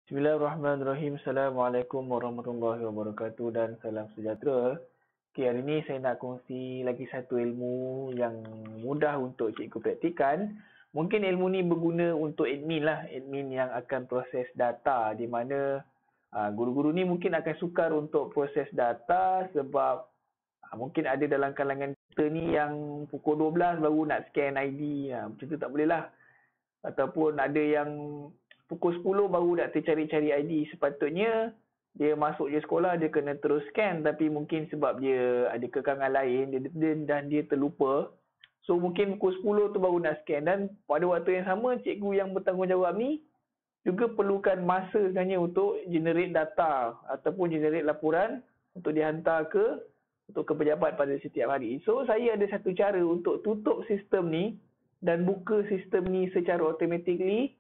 Bismillahirrahmanirrahim. Assalamualaikum warahmatullahi wabarakatuh dan salam sejahtera. Okay, hari ini saya nak kongsi lagi satu ilmu yang mudah untuk cikgu praktikan. Mungkin ilmu ni berguna untuk admin lah, admin yang akan proses data di mana guru-guru ni mungkin akan sukar untuk proses data sebab mungkin ada dalam kalangan kita ni yang pukul 12 baru nak scan ID. Macam tu tak boleh lah. Ataupun ada yang pukul 10 baru nak tercari-cari ID. Sepatutnya dia masuk je sekolah, dia kena terus scan, tapi mungkin sebab dia ada kekangan lain dan dia terlupa, so mungkin pukul 10 tu baru nak scan. Dan pada waktu yang sama, cikgu yang bertanggungjawab ni juga perlukan masa sebenarnya untuk generate data ataupun generate laporan untuk dihantar ke pejabat pada setiap hari. So saya ada satu cara untuk tutup sistem ni dan buka sistem ni secara automatik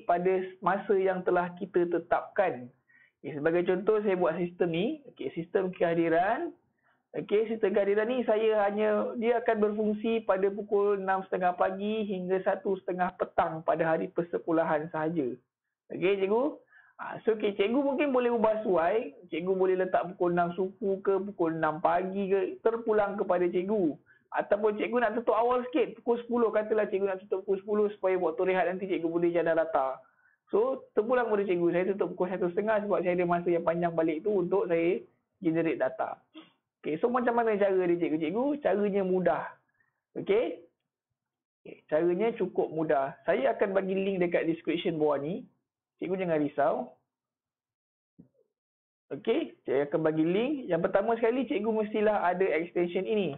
pada masa yang telah kita tetapkan. Okay, sebagai contoh, saya buat sistem ni, sistem kehadiran. Sistem kehadiran ni dia akan berfungsi pada pukul 6.30 pagi hingga 1.30 petang pada hari persekolahan sahaja. Cikgu. Cikgu mungkin boleh ubah suai. Cikgu boleh letak pukul 6 suku ke, pukul 6 pagi ke, terpulang kepada cikgu. Ataupun cikgu nak tutup awal sikit, pukul 10. Katalah cikgu nak tutup pukul 10 supaya waktu rehat nanti cikgu boleh jalan data. So, terpulang kepada cikgu. Saya tutup pukul 1.30 sebab saya ada masa yang panjang balik tu untuk saya generate data. So macam mana cara dia cikgu-cikgu? Caranya mudah. Caranya cukup mudah. Saya akan bagi link dekat description bawah ni. Cikgu jangan risau. Saya akan bagi link. Yang pertama sekali, cikgu mestilah ada extension ini.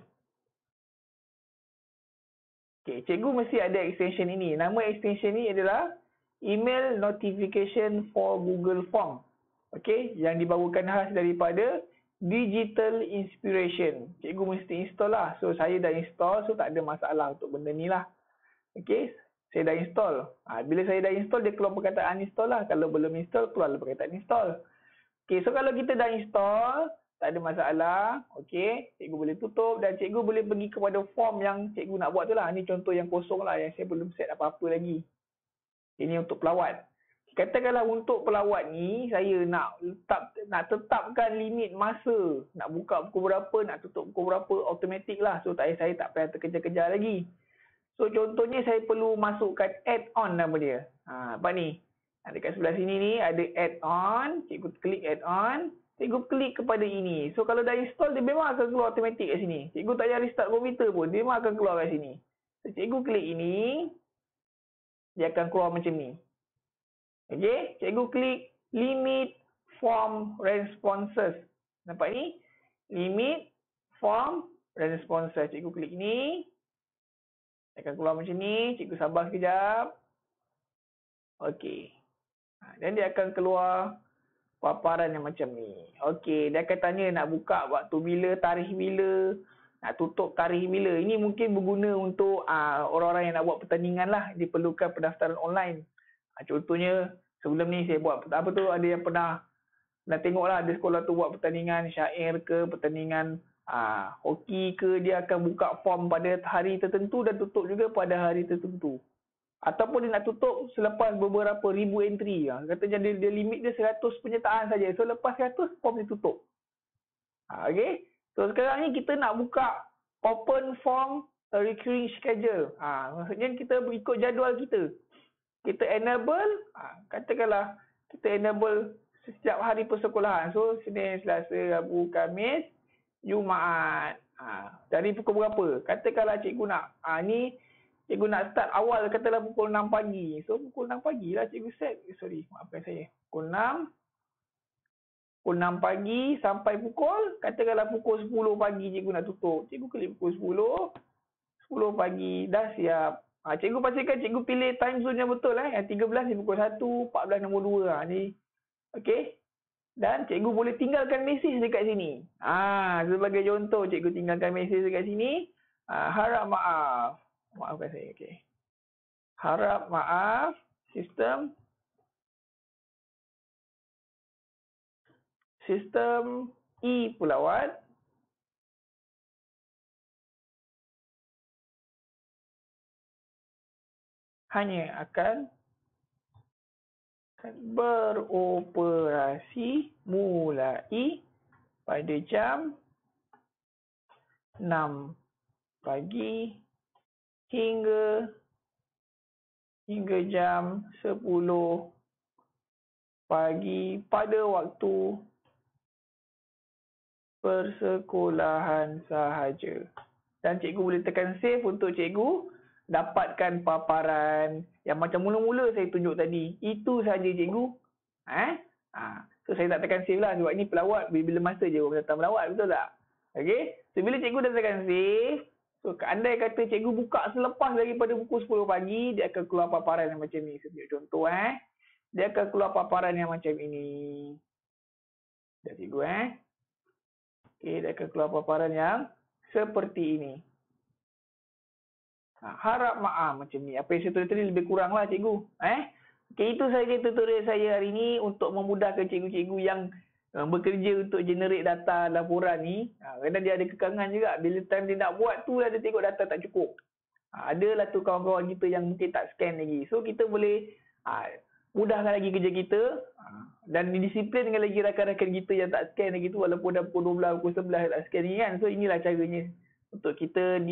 Cikgu mesti ada extension ini. Nama extension ini adalah Email Notification for Google Form. Yang dibawakan khas daripada Digital Inspiration. Cikgu mesti install lah. So, saya dah install. So, tak ada masalah untuk benda ni lah. Saya dah install. Bila saya dah install, dia keluar perkataan install lah. Kalau belum install, keluar perkataan install. So kalau kita dah install, tak ada masalah. Cikgu boleh tutup dan cikgu boleh pergi kepada form yang cikgu nak buat tu lah. Ini contoh yang kosong lah, yang saya belum set apa-apa lagi. Ini untuk pelawat. Katakanlah untuk pelawat ni, saya nak tetapkan limit masa. Nak buka pukul berapa, nak tutup pukul berapa, automatik lah. So saya tak payah terkejar-kejar lagi. So contohnya saya perlu masukkan add-on nama dia. Apa ni? Dekat sebelah sini ni ada add-on. Cikgu klik add-on. Cikgu klik kepada ini. So kalau dah install, dia memang akan keluar automatik kat sini. Cikgu tak payah restart komputer pun. Dia memang akan keluar kat sini. So cikgu klik ini. Dia akan keluar macam ni. Cikgu klik limit form responses. Nampak ni? Limit form responses. Cikgu klik ni. Akan keluar macam ni. Cikgu sabar sekejap. Dan dia akan keluar paparan yang macam ni. Dia akan tanya nak buka waktu bila, tarikh bila, nak tutup tarikh bila. Ini mungkin berguna untuk orang-orang yang nak buat pertandingan lah. Diperlukan pendaftaran online. Contohnya, sebelum ni saya buat ada yang pernah tengok lah, ada sekolah tu buat pertandingan syair ke, pertandingan hoki ke, dia akan buka form pada hari tertentu dan tutup juga pada hari tertentu. Ataupun dia nak tutup selepas beberapa ribu entry. Katanya dia limit dia 100 penyertaan saja. So lepas 100 form ditutup. So sekarang ni kita nak buka open form recurring schedule. Maksudnya kita ikut jadual kita. Kita enable, katakanlah kita enable setiap hari persekolahan. So Senin, Selasa, Rabu, Khamis, Jumaat. Dari pukul berapa? Katakanlah cikgu nak cikgu nak start awal, katalah pukul 6 pagi. So, pukul 6 pagi lah cikgu set. Maafkan saya. Pukul 6 pagi sampai katakanlah pukul 10 pagi cikgu nak tutup. Cikgu klik pukul 10 pagi, dah siap. Cikgu pastikan cikgu pilih time zone yang betul. Yang 13 di pukul 1, 14 nombor 2. Ni. Dan cikgu boleh tinggalkan mesej dekat sini. Sebagai contoh, cikgu tinggalkan mesej dekat sini. Harap maaf. Maafkan saya, harap maaf, sistem e-pelawat hanya akan beroperasi mulai pada jam 6 pagi hingga jam 10 pagi pada waktu persekolahan sahaja. Dan cikgu boleh tekan save untuk cikgu dapatkan paparan yang macam mula-mula saya tunjuk tadi. Itu saja cikgu. So saya tak tekan save lah sebab ni pelawat bila masa je orang datang melawat, betul tak? Okey. So bila cikgu dah tekan save, so andai kata cikgu buka selepas daripada pukul 10 pagi, dia akan keluar paparan yang macam ni. Saya tunjuk contoh Dia akan keluar paparan yang macam ini. Dah cikgu Okey, dia akan keluar paparan yang seperti ini. Harap maaf macam ni. Apa yang saya tulis tadi lebih kurang lah cikgu. Okey, itu saja tutorial saya hari ini untuk memudahkan cikgu-cikgu yang bekerja untuk generate data laporan ni. Kadang dia ada kekangan juga. Bila time dia nak buat tu lah dia tengok data tak cukup. Adalah tu kawan-kawan kita yang mungkin tak scan lagi. So kita boleh mudahkan lagi kerja kita dan disiplinkan lagi rakan-rakan kita yang tak scan lagi tu walaupun dah pukul 12, pukul 11 tak scan ni kan. So inilah caranya untuk kita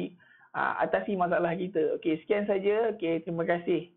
atasi masalah kita. Okey, sekian saja. Okey, terima kasih.